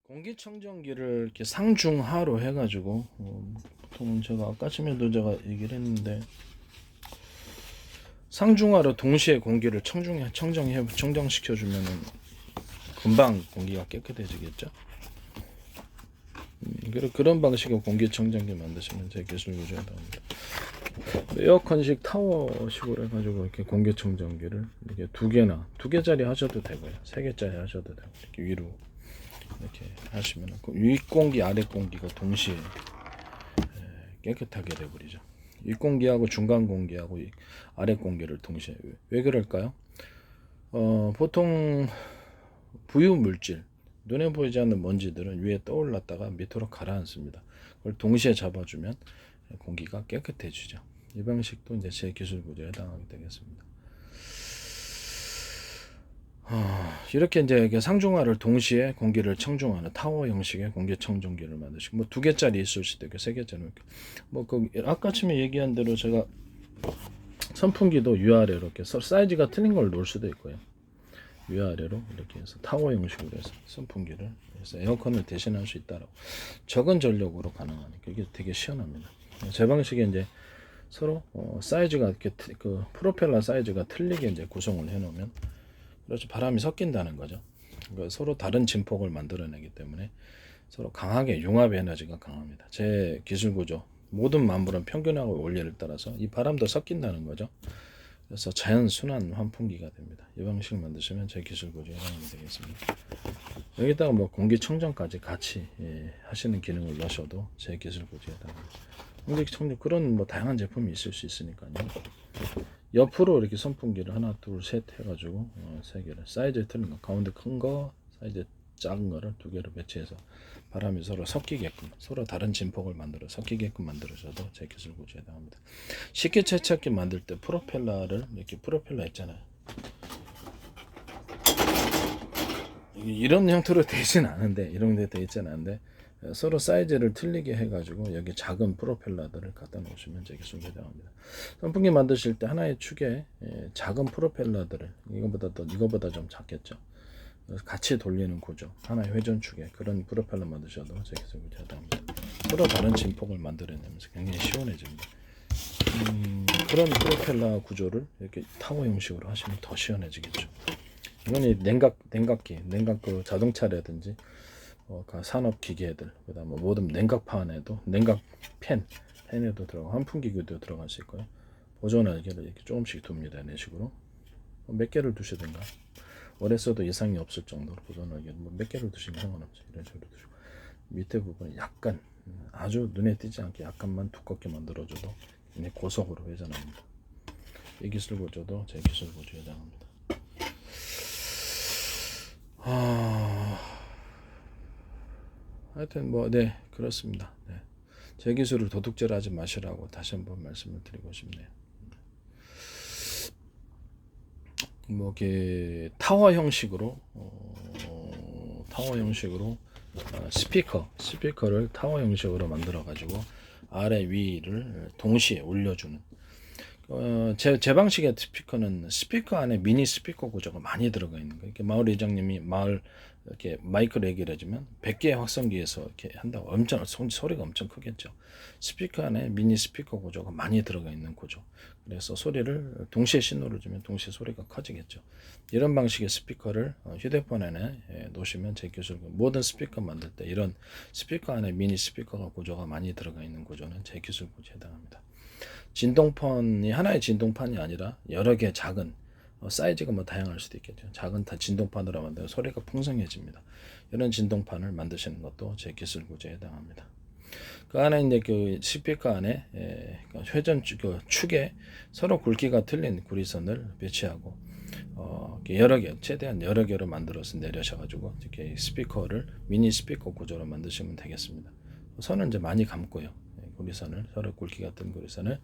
공기청정기를 이렇게 상중하로 해가지고 보통 제가 아까쯤에도 제가 얘기를 했는데 상중하로 동시에 공기를 청정시켜 주면은 금방 공기가 깨끗해지겠죠. 그런 방식의 공기청정기 만드시면 제 기술 유지가 나옵니다. 에어컨식 타워식으로 해가지고 이렇게 공기청정기를 이렇게 두 개짜리 하셔도 되고요, 3개짜리 하셔도 되고, 이렇게 위로 이렇게 하시면 윗공기 아랫공기가 동시에 깨끗하게 돼버리죠. 윗공기하고 중간공기하고 아랫공기를 동시에. 왜 그럴까요? 보통 부유물질, 눈에 보이지 않는 먼지들은 위에 떠올랐다가 밑으로 가라앉습니다. 그걸 동시에 잡아주면 공기가 깨끗해지죠. 이 방식도 이제 제 기술 구조에 해당하게 되겠습니다. 이렇게 이제 상중하를 동시에 공기를 청중하는 타워 형식의 공기 청정기를 만드시고, 뭐 2개짜리 있을 수도 있고 3개짜리, 뭐그 아까쯤에 얘기한 대로 제가 선풍기도 위아래로 이렇게 사이즈가 틀린 걸 놓을 수도 있고요. 위아래로 이렇게 해서 타워 형식으로 해서 선풍기를 해서 에어컨을 대신할 수 있다라고, 적은 전력으로 가능하니까 이게 되게 시원합니다. 제 방식에 이제 서로 사이즈가 이렇게 그 프로펠러 사이즈가 틀리게 이제 구성을 해놓으면, 그렇죠, 바람이 섞인다는 거죠. 그러니까 서로 다른 진폭을 만들어내기 때문에 서로 강하게 융합 에너지가 강합니다. 제 기술 구조, 모든 만물은 평균하고 원리를 따라서 이 바람도 섞인다는 거죠. 그래서 자연 순환 환풍기가 됩니다. 이 방식을 만드시면 제 기술 구조에 해당이 되겠습니다. 여기다가 뭐 공기청정까지 같이 하시는 기능을 넣으셔도 제 기술 구조에 해당합니다. 공기청정, 그런 뭐 다양한 제품이 있을 수 있으니까요. 옆으로 이렇게 선풍기를 하나 둘 셋 해가지고 3개를 사이즈 틀린 거, 가운데 큰 거, 사이즈 작은 거를 2개로 배치해서 바람이 서로 섞이게끔, 서로 다른 진폭을 만들어 섞이게끔 만들어줘도 제 기술 구조에 해당합니다. 식기세척기 만들 때 프로펠러를 이렇게, 프로펠러 있잖아요, 이런 형태로 되진 않은데, 이런 데 되진 않은데 서로 사이즈를 틀리게 해가지고 여기 작은 프로펠러들을 갖다 놓으시면 제 기술에 해당합니다. 선풍기 만드실 때 하나의 축에 작은 프로펠러들을, 이거보다 좀 작겠죠, 같이 돌리는 구조, 하나의 회전축에 그런 프로펠러 만드셔도 제 기술에 해당합니다. 서로 다른 진폭을 만들어내면서 굉장히 시원해집니다. 그런 프로펠러 구조를 이렇게 타워 형식으로 하시면 더 시원해지겠죠. 이건 냉각기, 그 자동차라든지 산업 기계들, 그다음 모든 냉각판에도, 팬에도 들어가, 환풍기도 들어갈 수 있고요. 보존하기를 이렇게 조금씩 둡니다. 이런 식으로 몇 개를 두시든가, 오래 써도 이상이 없을 정도로 보존하기를 몇 개를 두시면 상관없죠. 이런 식으로 두시고, 밑에 부분 약간 아주 눈에 띄지 않게 약간만 두껍게 만들어줘도 굉장히 고속으로 회전합니다. 이 기술 구조도 제 기술 구조에 해당합니다. 하여튼 네, 그렇습니다. 네. 제 기술을 도둑질하지 마시라고 다시 한번 말씀을 드리고 싶네요. 타워 형식으로 스피커를 타워 형식으로 만들어 가지고 아래 위를 동시에 올려주는, 제 방식의 스피커는 스피커 안에 미니 스피커 구조가 많이 들어가 있는 거예요. 이렇게 마을 회장님이 이렇게 마이크로 얘기를 해주면 100개의 확성기에서 이렇게 한다고 엄청 소리가 엄청 크겠죠. 스피커 안에 미니 스피커 구조가 많이 들어가 있는 구조. 그래서 소리를 동시에 신호를 주면 동시에 소리가 커지겠죠. 이런 방식의 스피커를 휴대폰 안에 놓으시면 제 기술, 모든 스피커 만들 때 이런 스피커 안에 미니 스피커 구조가 많이 들어가 있는 구조는 제 기술 구조에 해당합니다. 진동판이 하나의 진동판이 아니라 여러 개 작은, 사이즈가 다양할 수도 있겠죠. 작은 진동판으로 만들면 소리가 풍성해집니다. 이런 진동판을 만드시는 것도 제 기술 구조에 해당합니다. 그 안에 이제 그 스피커 안에 축에 서로 굵기가 틀린 구리선을 배치하고 최대한 여러 개로 만들어서 내려셔가지고 이렇게 스피커를 미니 스피커 구조로 만드시면 되겠습니다. 선은 이제 많이 감고요. 구리선을, 서로 굵기 같은 구리선을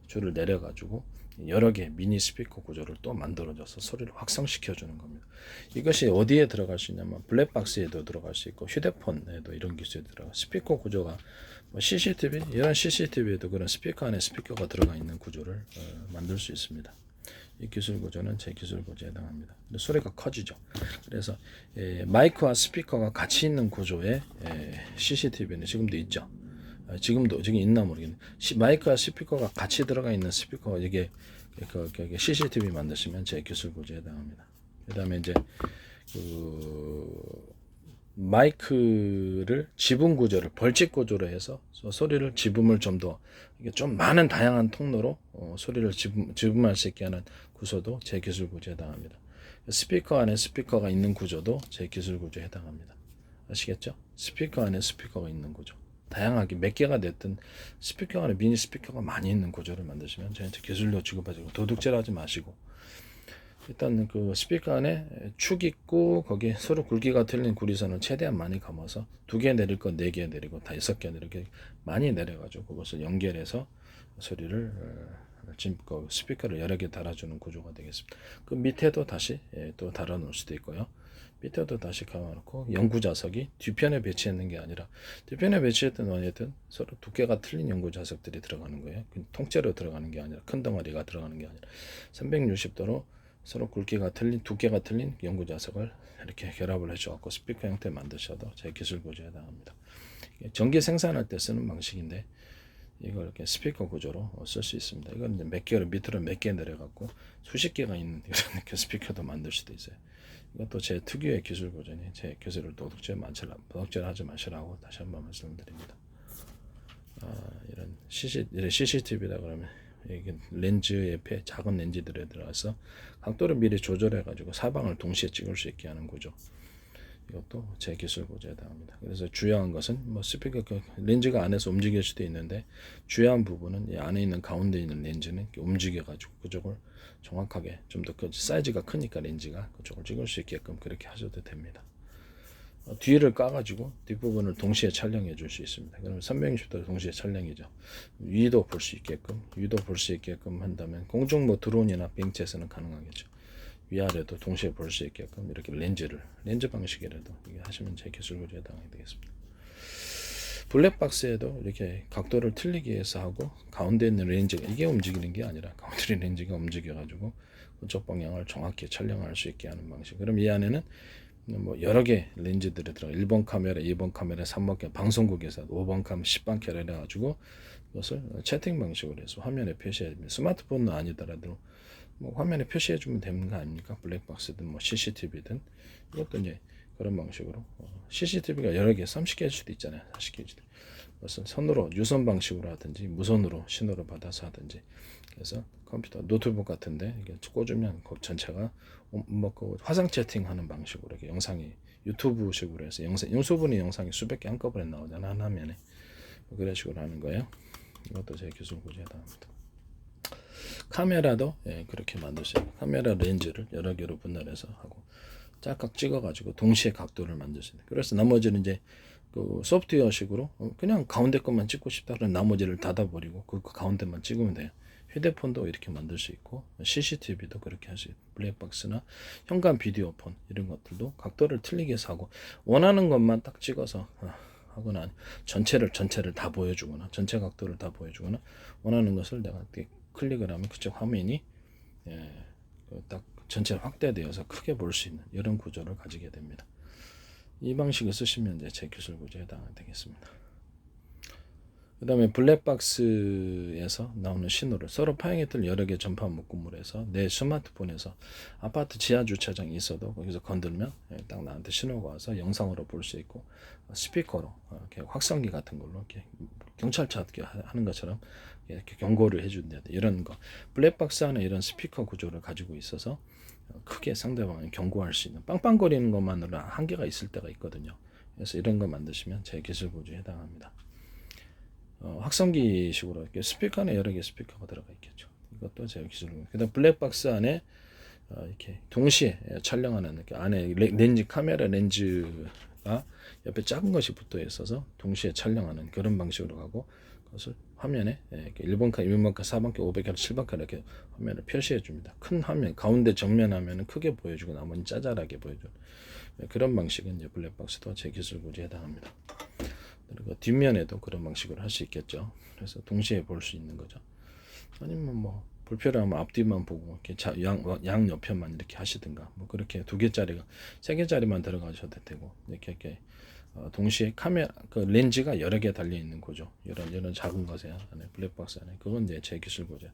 줄을 내려가지고 여러 개 미니 스피커 구조를 또 만들어줘서 소리를 확성시켜 주는 겁니다. 이것이 어디에 들어갈 수 있냐면 블랙박스에도 들어갈 수 있고, 휴대폰에도 이런 기술이 들어가, 스피커 구조가 CCTV, 이런 CCTV에도 그런 스피커 안에 스피커가 들어가 있는 구조를 만들 수 있습니다. 이 기술 구조는 제 기술 구조에 해당합니다. 소리가 커지죠. 그래서 마이크와 스피커가 같이 있는 구조의 CCTV는 지금도 있죠. 지금도 지금 있나 모르겠네. 마이크와 스피커가 같이 들어가 있는 스피커 이게 CCTV 만드시면 제 기술 구조에 해당합니다. 그다음에 이제 그 마이크를 지분 구조를 벌집 구조로 해서 소리를 지분을 좀 많은 다양한 통로로 소리를 지분할 수 있게 하는 구조도 제 기술 구조에 해당합니다. 스피커 안에 스피커가 있는 구조도 제 기술 구조에 해당합니다. 아시겠죠? 스피커 안에 스피커가 있는 구조. 다양하게 몇 개가 됐든 스피커 안에 미니 스피커가 많이 있는 구조를 만드시면 저한테 기술료 취급하시고 도둑질 하지 마시고, 일단 그 스피커 안에 축 있고 거기에 서로 굵기가 틀린 구리선을 최대한 많이 감아서 2개 내릴 건 4개 내리고 5개 내리고 많이 내려가지고 그것을 연결해서 소리를 그 스피커를 여러 개 달아주는 구조가 되겠습니다. 그 밑에도 다시 또 달아 놓을 수도 있고요. 밑에도 다시 감아놓고 연구 자석이 뒤편에 배치했는 게 아니라 뒤편에 배치했던 어쨌든 서로 두께가 틀린 연구 자석들이 들어가는 거예요. 통째로 들어가는 게 아니라 큰 덩어리가 들어가는 게 아니라 360도로 서로 굵기가 틀린 두께가 틀린 연구 자석을 이렇게 결합을 해줘갖고 스피커 형태 만드셔도 제 기술 구조에 해당합니다. 전기 생산할 때 쓰는 방식인데 이걸 이렇게 스피커 구조로 쓸 수 있습니다. 이건 이제 몇 개를 밑으로 몇 개 내려갖고 수십 개가 있는 이런 스피커도 만들 수도 있어요. 이것도 제 특유의 기술 구조니 제 기술을 도둑질하지 마시라고 다시 한번 말씀드립니다. 이런 CCTV다 그러면 이게 렌즈 옆에 작은 렌즈들에 들어가서 각도를 미리 조절해 가지고 사방을 동시에 찍을 수 있게 하는 구조. 이것도 제 기술 구조에 해당합니다. 그래서 중요한 것은 뭐 스피커 렌즈가 안에서 움직일 수도 있는데 중요한 부분은 이 안에 있는 가운데 있는 렌즈는 움직여 가지고 그쪽을 정확하게 좀 더 사이즈가 크니까 렌즈가 그쪽을 찍을 수 있게끔 그렇게 하셔도 됩니다. 뒤를 까가지고 뒷부분을 동시에 촬영해 줄 수 있습니다. 그러면 360도 동시에 촬영이죠. 위도 볼 수 있게끔 한다면 공중 뭐 드론이나 빙체에서는 가능하겠죠. 위아래도 동시에 볼 수 있게끔 이렇게 렌즈 방식이라도 이게 하시면 제 기술 구조에 해당이 되겠습니다. 블랙박스에도 이렇게 각도를 틀리게 해서 하고 가운데 있는 렌즈가 이게 움직이는 게 아니라 가운데 있는 렌즈가 움직여가지고 그쪽 방향을 정확히 촬영할 수 있게 하는 방식. 그럼 이 안에는 뭐 여러 개 렌즈들이 들어가 1번 카메라, 2번 카메라, 3번 카메라, 방송국에서 5번 카메라, 10번 카메라 해가지고 그것을 채팅 방식으로 해서 화면에 표시해 줍니다. 스마트폰은 아니더라도 뭐 화면에 표시해 주면 되는 거 아닙니까? 블랙박스든 뭐 CCTV든 이것도 이제 그런 방식으로 CCTV가 여러 개 30개일 수도 있잖아요. 40개일 수도. 그것을 선으로 유선 방식으로 하든지 무선으로 신호를 받아서 하든지 그래서 컴퓨터 노트북 같은데 이게 꽂으면 그 전체가 뭐 그 화상 채팅하는 방식으로 이렇게 영상이 유튜브식으로 해서 영수분이 영상이 수백 개 한꺼번에 나오잖아 한 화면에. 그런 식으로 하는 거예요. 이것도 제 기술 구조에 해당합니다. 카메라도 그렇게 만들 수 있어요. 카메라 렌즈를 여러 개로 분할해서 하고 짝각 찍어가지고 동시에 각도를 만들 수 있는. 그래서 나머지는 이제 그 소프트웨어식으로 그냥 가운데 것만 찍고 싶다 그러면 나머지를 닫아버리고 그 가운데만 찍으면 돼요. 휴대폰도 이렇게 만들 수 있고 CCTV도 그렇게 할 수 있고 블랙박스나 현관 비디오폰 이런 것들도 각도를 틀리게 해서 하고 원하는 것만 딱 찍어서 하거나 전체를 다 보여주거나 전체 각도를 다 보여주거나 원하는 것을 내가 클릭을 하면 그쪽 화면이 딱 전체 확대되어서 크게 볼 수 있는 이런 구조를 가지게 됩니다. 이 방식을 쓰시면 이제 제 기술 구조에 해당되겠습니다. 그 다음에 블랙박스에서 나오는 신호를 서로 파형했던 여러 개 전파 묶음으로 해서 내 스마트폰에서 아파트 지하 주차장이 있어도 거기서 건들면 딱 나한테 신호가 와서 영상으로 볼 수 있고 스피커로 이렇게 확성기 같은 걸로 이렇게 경찰차 하는 것처럼 이렇게 경고를 해준다 이런 거. 블랙박스 안에 이런 스피커 구조를 가지고 있어서 크게 상대방을 경고할 수 있는 빵빵거리는 것만으로 한계가 있을 때가 있거든요. 그래서 이런 거 만드시면 제 기술 구조에 해당합니다. 확성기식으로 이렇게 스피커 안에 여러 개 스피커가 들어가 있겠죠. 이것도 제 기술입니다. 그다음 블랙박스 안에 이렇게 동시에 촬영하는 이렇게 안에 렌즈 카메라 렌즈가 옆에 작은 것이 붙어 있어서 동시에 촬영하는 그런 방식으로 가고 그것을 화면에 이렇게 1번 칸, 2번 칸, 4번 칸, 500칸, 7번 칸 이렇게 화면을 표시해 줍니다. 큰 화면 가운데 정면 화면은 크게 보여주고 나머지는 짜잘하게 보여주는 그런 방식은 이제 블랙박스도 제 기술 구조에 해당합니다. 그리고 뒷면에도 그런 방식으로 할 수 있겠죠. 그래서 동시에 볼 수 있는 거죠. 아니면 뭐 불필요하면 앞뒤만 보고 이렇게 양 옆에만 이렇게 하시든가 뭐 그렇게 2개짜리가 3개짜리만 들어가셔도 되고 이렇게 동시에 카메라 그 렌즈가 여러 개 달려 있는 거죠. 이런 작은 것에 안에 블랙박스 안에 그건 이제 제 기술 고제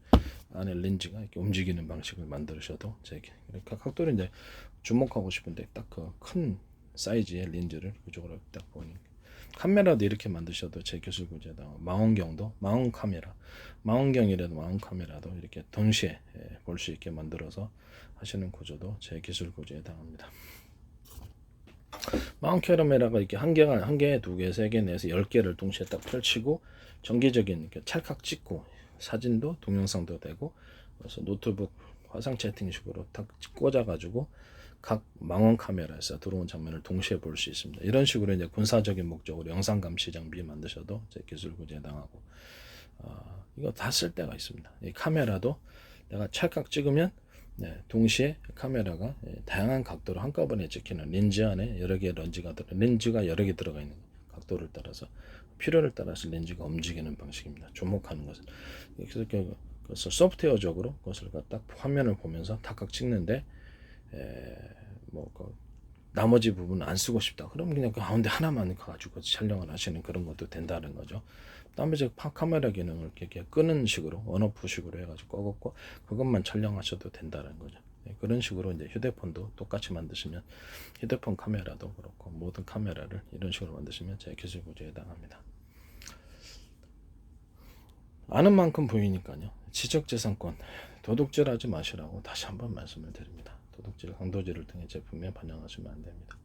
안에 렌즈가 이렇게 움직이는 방식을 만드셔도 제 그러니까 각도를 이제 주목하고 싶은데 딱 그 큰 사이즈의 렌즈를 그쪽으로 딱 보니까 카메라도 이렇게 만드셔도 제 기술 고제다. 망원경도 망원 카메라 망원경이라도 망원 카메라도 이렇게 동시에 볼 수 있게 만들어서 하시는 구조도 제 기술 고제에 해당합니다. 마운트 카메라가 이렇게 한 개, 2개, 3개 내서 10개를 동시에 딱 펼치고 정기적인 이렇게 찰칵 찍고 사진도 동영상도 되고 그래서 노트북 화상 채팅식으로 딱 꽂아가지고 각 망원 카메라에서 들어온 장면을 동시에 볼 수 있습니다. 이런 식으로 이제 군사적인 목적으로 영상 감시 장비 만드셔도 제 기술 구제 해당하고 이거 다 쓸 때가 있습니다. 이 카메라도 내가 찰칵 찍으면 동시에 카메라가 다양한 각도로 한꺼번에 찍히는 렌즈 안에 여러 개의 렌즈가 여러 개 들어가 있는 각도를 따라서 필요를 따라서 렌즈가 움직이는 방식입니다. 주목하는 것은 그래서 소프트웨어적으로 그것을 딱 화면을 보면서 각각 찍는데 나머지 부분은 안 쓰고 싶다. 그럼 그냥 그 가운데 하나만 가지고 촬영을 하시는 그런 것도 된다는 거죠. 다음에 이제 카메라 기능을 이렇게 끄는 식으로 언오프식으로 해가지고 꺼갖고 그것만 촬영하셔도 된다는 거죠. 그런 식으로 이제 휴대폰도 똑같이 만드시면 휴대폰 카메라도 그렇고 모든 카메라를 이런 식으로 만드시면 제 기술 구조에 해당합니다. 아는 만큼 보이니까요. 지적재산권 도둑질하지 마시라고 다시 한번 말씀을 드립니다. 도둑질, 강도질을 통해 제품에 반영하시면 안 됩니다.